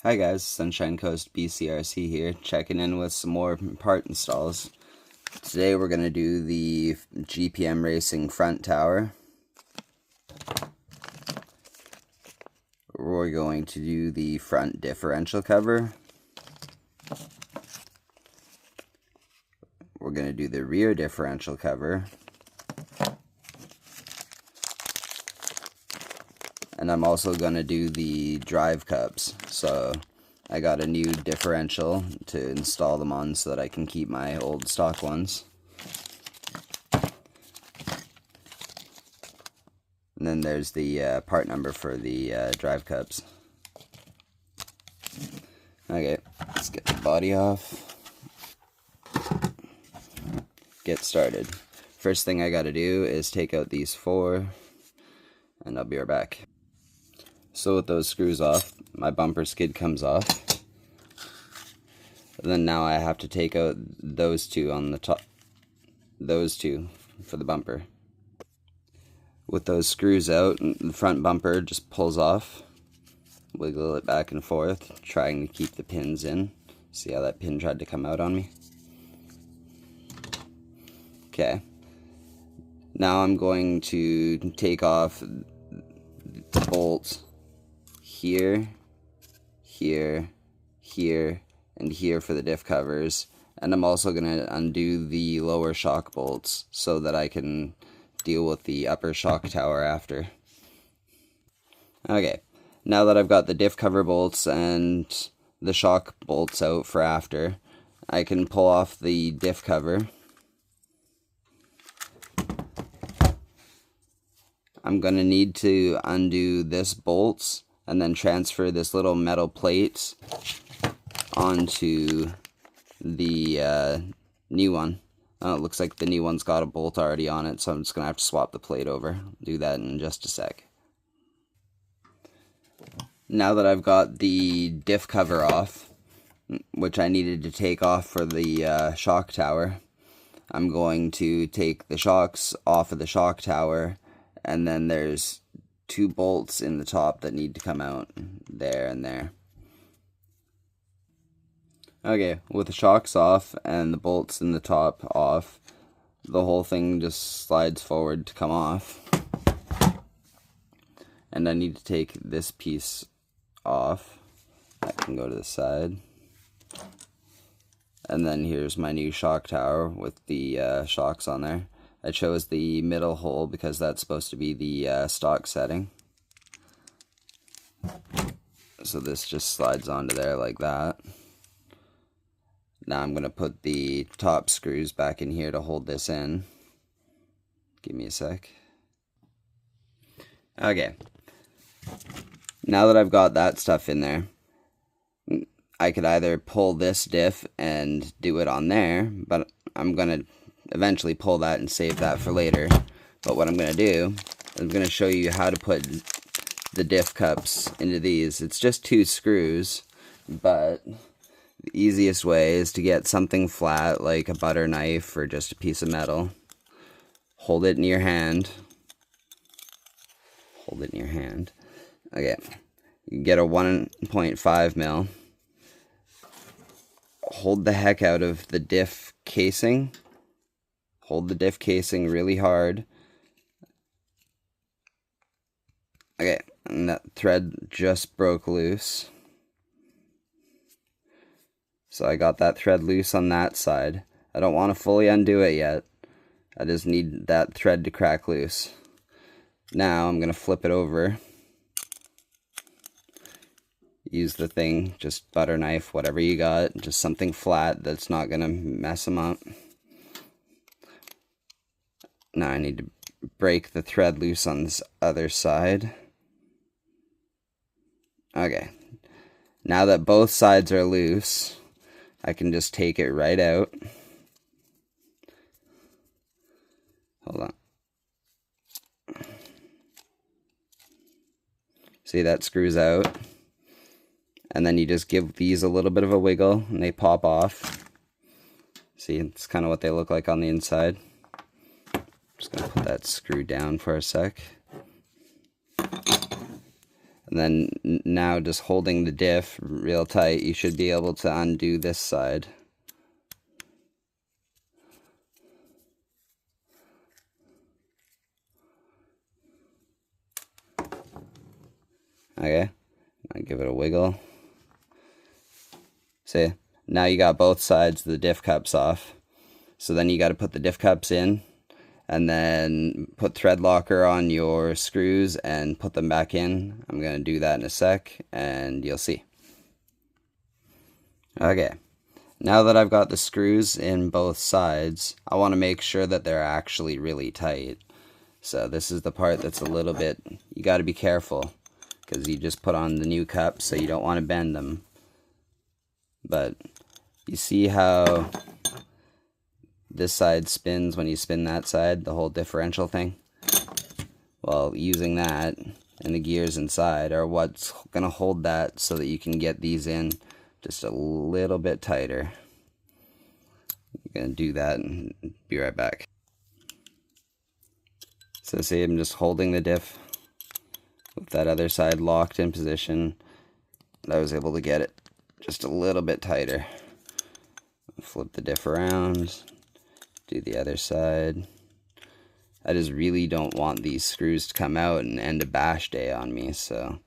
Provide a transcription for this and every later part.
Hi guys, Sunshine Coast BCRC here, checking in with some more part installs. Today we're going to do the GPM Racing front tower. We're going to do the front differential cover. We're going to do the rear differential cover. And I'm also going to do the drive cups. So I got a new differential to install them on so that I can keep my old stock ones. And then there's the part number for the drive cups. Okay, let's get the body off. Get started. First thing I gotta do is take out these four, and I'll be right back. So with those screws off, my bumper skid comes off. And then now I have to take out those two on the top, those two for the bumper. With those screws out, the front bumper just pulls off. Wiggle it back and forth, trying to keep the pins in. See how that pin tried to come out on me? Okay. Now I'm going to take off the bolts here, here, here, and here for the diff covers. And I'm also going to undo the lower shock bolts so that I can deal with the upper shock tower after. Okay, now that I've got the diff cover bolts and the shock bolts out for after, I can pull off the diff cover. I'm going to need to undo this bolts and then transfer this little metal plate onto the new one. It looks like the new one's got a bolt already on it, so I'm just going to have to swap the plate over. Do that in just a sec. Now that I've got the diff cover off, which I needed to take off for the shock tower, I'm going to take the shocks off of the shock tower, and then there's two bolts in the top that need to come out, there and there. Okay, with the shocks off and the bolts in the top off, the whole thing just slides forward to come off. And I need to take this piece off. That can go to the side. And then here's my new shock tower with the shocks on there. I chose the middle hole because that's supposed to be the stock setting. So this just slides onto there like that. Now I'm going to put the top screws back in here to hold this in. Give me a sec. Okay. Now that I've got that stuff in there, I could either pull this diff and do it on there, but I'm going to eventually pull that and save that for later. But what I'm going to do is I'm going to show you how to put the diff cups into these. It's just two screws, but the easiest way is to get something flat like a butter knife or just a piece of metal. Hold it in your hand. Hold it in your hand. Okay. You get a 1.5 mil. Hold the heck out of the diff casing. Hold the diff casing really hard. Okay, and that thread just broke loose. So I got that thread loose on that side. I don't want to fully undo it yet. I just need that thread to crack loose. Now I'm going to flip it over. Use the thing, just butter knife, whatever you got. Just something flat that's not going to mess them up. Now I need to break the thread loose on this other side. Okay. Now that both sides are loose, I can just take it right out. Hold on. See, that screws out. And then you just give these a little bit of a wiggle and they pop off. See, it's kind of what they look like on the inside. Just going to put that screw down for a sec. And then now just holding the diff real tight, you should be able to undo this side. Okay, I'll give it a wiggle. See, now you got both sides of the diff cups off. So then you got to put the diff cups in, and then put thread locker on your screws and put them back in. I'm going to do that in a sec, and you'll see. Okay, now that I've got the screws in both sides, I want to make sure that they're actually really tight. So this is the part that's a little bit, you got to be careful, because you just put on the new cups, so you don't want to bend them. But you see how this side spins when you spin that side, the whole differential thing? Well, using that and the gears inside are what's going to hold that so that you can get these in just a little bit tighter. I'm going to do that and be right back. So see, I'm just holding the diff with that other side locked in position. I was able to get it just a little bit tighter. Flip the diff around, do the other side. I just really don't want these screws to come out and end a bash day on me, so.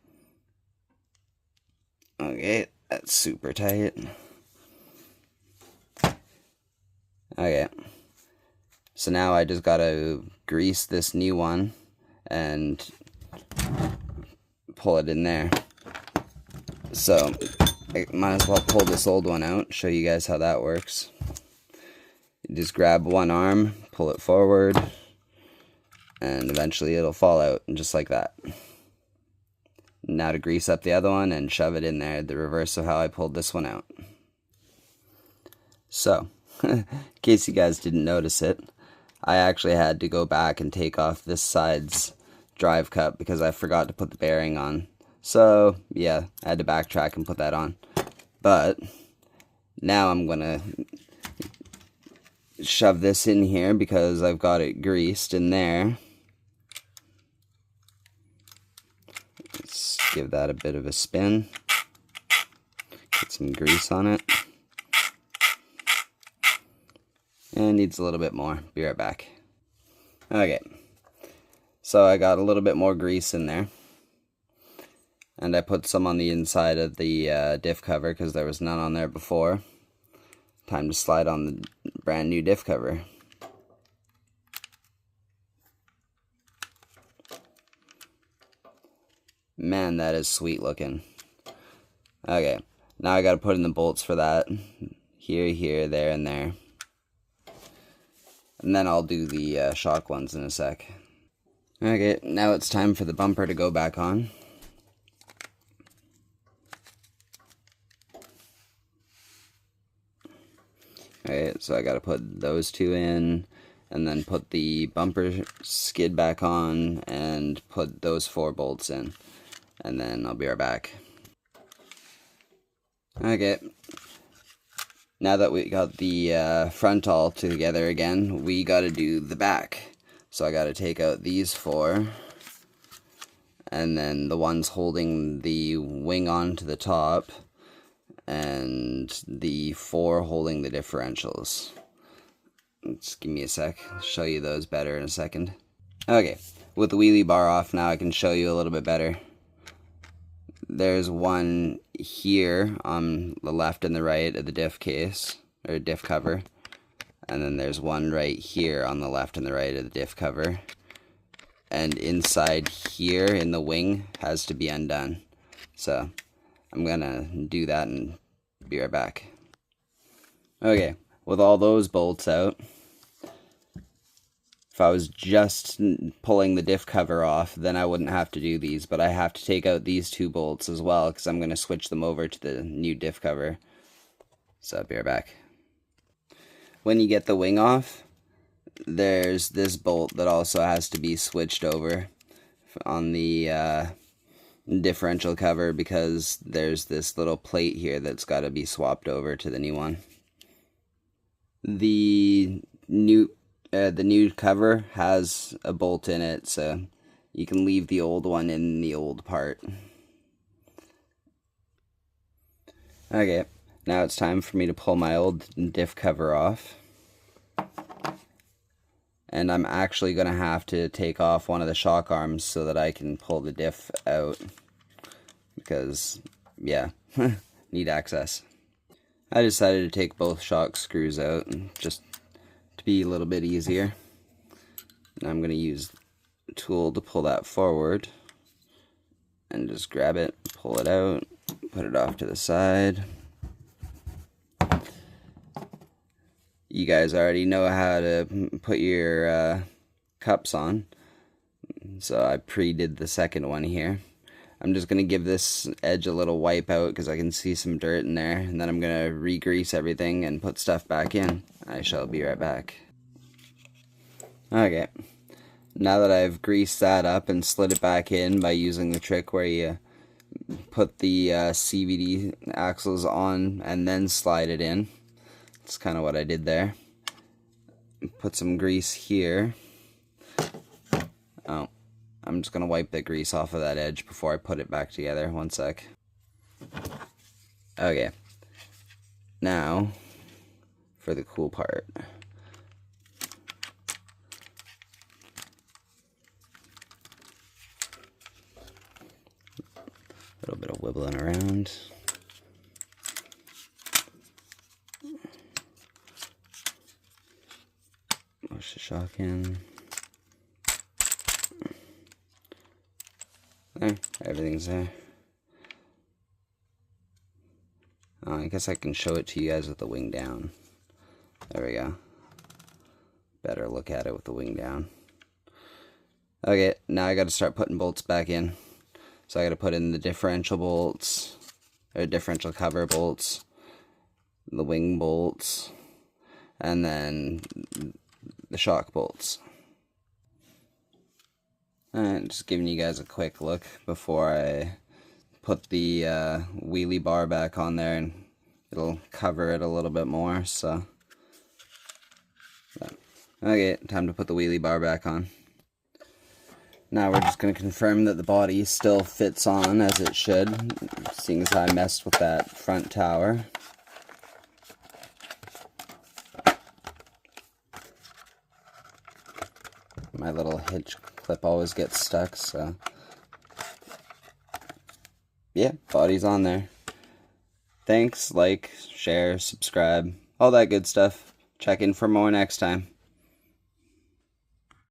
Okay, that's super tight. Okay, so now I just gotta grease this new one and pull it in there. So I might as well pull this old one out, show you guys how that works. You just grab one arm, pull it forward, and eventually it'll fall out, just like that. Now to grease up the other one and shove it in there, the reverse of how I pulled this one out. So, in case you guys didn't notice it, I actually had to go back and take off this side's drive cup because I forgot to put the bearing on. So, yeah, I had to backtrack and put that on. But now I'm going to shove this in here because I've got it greased in there. Let's give that a bit of a spin. Get some grease on it. And needs a little bit more. Be right back. Okay. So I got a little bit more grease in there. And I put some on the inside of the diff cover because there was none on there before. Time to slide on the brand new diff cover. Man, that is sweet looking. Okay, now I gotta put in the bolts for that. Here, here, there, and there. And then I'll do the shock ones in a sec. Okay, now it's time for the bumper to go back on. Alright, so I gotta put those two in, and then put the bumper skid back on, and put those 4 bolts in. And then I'll be right back. Okay, now that we got the front all together again, we gotta do the back. So I gotta take out these 4, and then the ones holding the wing onto the top, and the 4 holding the differentials. Just give me a sec, I'll show you those better in a second. Okay, with the wheelie bar off now I can show you a little bit better. There's one here on the left and the right of the diff case, or diff cover. And then there's one right here on the left and the right of the diff cover. And inside here in the wing has to be undone. So I'm gonna do that and be right back. Okay, with all those bolts out, if I was just pulling the diff cover off, then I wouldn't have to do these, but I have to take out these 2 bolts as well because I'm going to switch them over to the new diff cover. So I'll be right back. When you get the wing off, there's this bolt that also has to be switched over on the differential cover because there's this little plate here that's got to be swapped over to the new one. The new cover has a bolt in it, so you can leave the old one in the old part. Okay, now it's time for me to pull my old diff cover off. And I'm actually going to have to take off one of the shock arms so that I can pull the diff out. Because, yeah, need access. I decided to take both shock screws out just to be a little bit easier. And I'm going to use the tool to pull that forward. And just grab it, pull it out, put it off to the side. You guys already know how to put your cups on. So I pre-did the second one here. I'm just going to give this edge a little wipe out because I can see some dirt in there. And then I'm going to re-grease everything and put stuff back in. I shall be right back. Okay. Now that I've greased that up and slid it back in by using the trick where you put the CVD axles on and then slide it in. That's kind of what I did there. Put some grease here. Oh, I'm just going to wipe the grease off of that edge before I put it back together. One sec. Okay. Now, for the cool part. A little bit of wibbling around. Push the shock in. There, everything's there. I guess I can show it to you guys with the wing down. There we go. Better look at it with the wing down. Okay, now I got to start putting bolts back in. So I got to put in the differential bolts, or differential cover bolts, the wing bolts, and then the shock bolts. Alright, just giving you guys a quick look before I put the wheelie bar back on there, and it'll cover it a little bit more. So, okay, time to put the wheelie bar back on. Now we're just going to confirm that the body still fits on as it should, seeing as I messed with that front tower. My little hitch clip always gets stuck, so yeah, body's on there. Thanks, like, share, subscribe, all that good stuff. Check in for more next time.